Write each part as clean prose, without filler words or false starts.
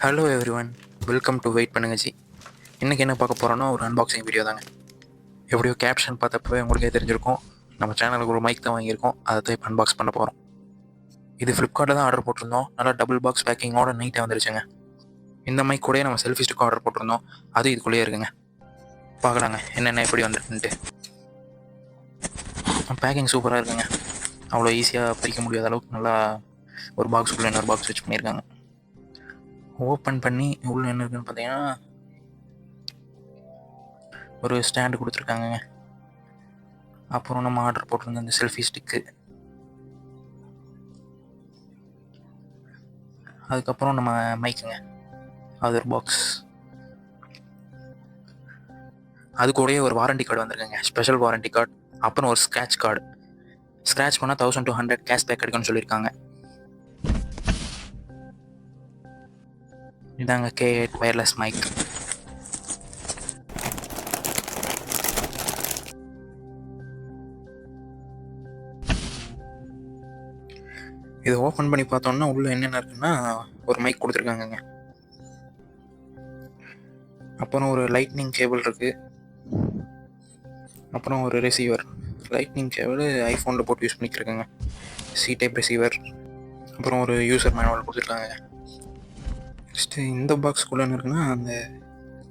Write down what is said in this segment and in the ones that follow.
Hello everyone, welcome to wait பண்ணுங்க ஜி. இன்றைக்கி என்ன பார்க்க போகிறோன்னா ஒரு அன்பாக்சிங் வீடியோ தாங்க. எப்படியோ கேப்ஷன் பார்த்தப்பவே உங்களுக்கே தெரிஞ்சிருக்கும், நம்ம சேனலுக்கு ஒரு மைக் தான் வாங்கியிருக்கோம், அதை தான் இப்போ அன்பாக்ஸ் பண்ண போகிறோம். இது ஃப்ளிப்கார்ட்டில் தான் ஆர்டர் போட்டிருந்தோம். நல்லா டபுள் பாக்ஸ் பேக்கிங்கோட நீட்டாக வந்துருச்சுங்க. இந்த மைக் கூடயே நம்ம செல்ஃபி ஸ்டிக்கும் ஆர்டர் போட்டிருந்தோம், அது இதுக்குள்ளேயே இருக்குங்க. பார்க்கலாங்க என்னென்ன எப்படி வந்துருக்குன்ட்டு. பேக்கிங் சூப்பராக இருக்குங்க. அவ்வளோ ஈஸியாக பிரிக்க முடியாத அளவுக்கு நல்லா ஒரு பாக்ஸுக்குள்ளே இன்னொரு பாக்ஸ் வச்சு பண்ணியிருக்காங்க. ஓப்பன் பண்ணி உள்ளே என்ன இருக்குன்னு பார்த்தீங்கன்னா ஒரு ஸ்டாண்டு கொடுத்துருக்காங்க. அப்புறம் நம்ம ஆர்டர் போட்டிருந்த அந்த செல்ஃபி ஸ்டிக்கு, அதுக்கப்புறம் நம்ம மைக்குங்க, அது ஒரு பாக்ஸ். அது கூடயே ஒரு வாரண்டி கார்டு வந்திருக்குங்க, ஸ்பெஷல் வாரண்டி கார்டு. அப்புறம் ஒரு ஸ்க்ராட்ச் கார்டு. ஸ்க்ராட்ச் பண்ணால் 1200 கேஷ்பேக் கிடைக்கும்னு சொல்லியிருக்காங்க. இதாங்க K8 வயர்லெஸ் மைக். இதை ஓப்பன் பண்ணி பார்த்தோம்னா உள்ளே என்னென்ன இருக்குன்னா ஒரு மைக் கொடுத்துருக்காங்கங்க. அப்புறம் ஒரு லைட்னிங் கேபிள் இருக்குது. அப்புறம் ஒரு ரிசீவர், லைட்னிங் கேபிள் ஐஃபோனில் போட்டு யூஸ் பண்ணிக்கிருக்காங்க. C type receiver. அப்புறம் ஒரு யூசர் மேனுவல் கொடுத்துருக்காங்க. நெக்ஸ்ட்டு இந்த பாக்ஸ்குள்ளே என்ன இருக்குன்னா அந்த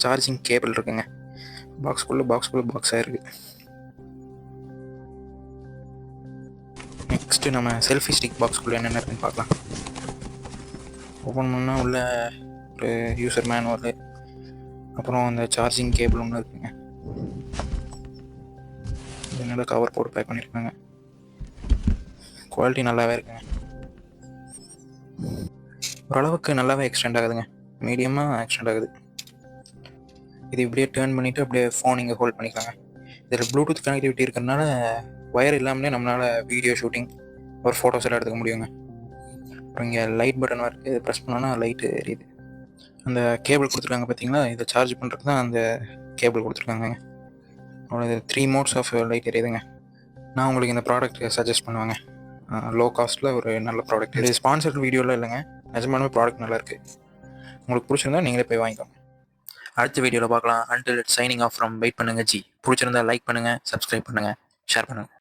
சார்ஜிங் கேபிள் இருக்குங்க. பாக்ஸுக்குள்ளே பாக்ஸாக இருக்குது. நெக்ஸ்ட்டு நம்ம செல்ஃபி ஸ்டிக் பாக்ஸ்குள்ளே என்னென்ன இருக்குன்னு பார்க்கலாம். ஓப்பன் பண்ணால் உள்ள ஒரு யூசர் மேனுவல், அப்புறம் அந்த சார்ஜிங் கேபிள் ஒன்று இருக்குங்க. இதனால கவர் போட்டு பேக் பண்ணியிருக்காங்க. குவாலிட்டி நல்லாவே இருக்குங்க. ஓரளவுக்கு நல்லாவே எக்ஸ்டெண்ட் ஆகுதுங்க, மீடியமாக எக்ஸ்டெண்ட் ஆகுது. இது இப்படியே டேர்ன் பண்ணிவிட்டு அப்படியே ஃபோன் இங்கே ஹோல்ட் பண்ணிக்கலாங்க. இதில் ப்ளூடூத் கனெக்டிவிட்டி இருக்கிறதுனால ஒயர் இல்லாமலே நம்மளால் வீடியோ ஷூட்டிங் ஒரு ஃபோட்டோஸ் எல்லாம் எடுத்துக்க முடியுங்க. அப்புறம் இங்கே லைட் பட்டன் இருக்குது, இது ப்ரெஸ் பண்ணோன்னா லைட்டு எரியுது. அந்த கேபிள் கொடுத்துருக்காங்க பார்த்தீங்களா, இதை சார்ஜ் பண்ணுறதுக்கு தான் அந்த கேபிள் கொடுத்துருக்காங்க. அவ்வளோ 3 மோட்ஸ் ஆஃப் லைட் எரியுதுங்க. நான் உங்களுக்கு இந்த ப்ராடக்ட் சஜஸ்ட் பண்ணுவேங்க. லோ காஸ்ட்டில் ஒரு நல்ல ப்ராடக்ட். இது ஸ்பான்சர்ட் வீடியோவில் இல்லைங்க, நிஜமானமே ப்ராடக்ட் நல்லாயிருக்கு. உங்களுக்கு பிடிச்சிருந்தா நீங்களே போய் வாங்கிக்கோங்க. அடுத்த வீடியோவில் பார்க்கலாம். Until it's signing off from wait பண்ணுங்க ஜி. பிடிச்சிருந்தா லைக் பண்ணுங்கள், சப்ஸ்கிரைப் பண்ணுங்கள், ஷேர் பண்ணுங்கள்.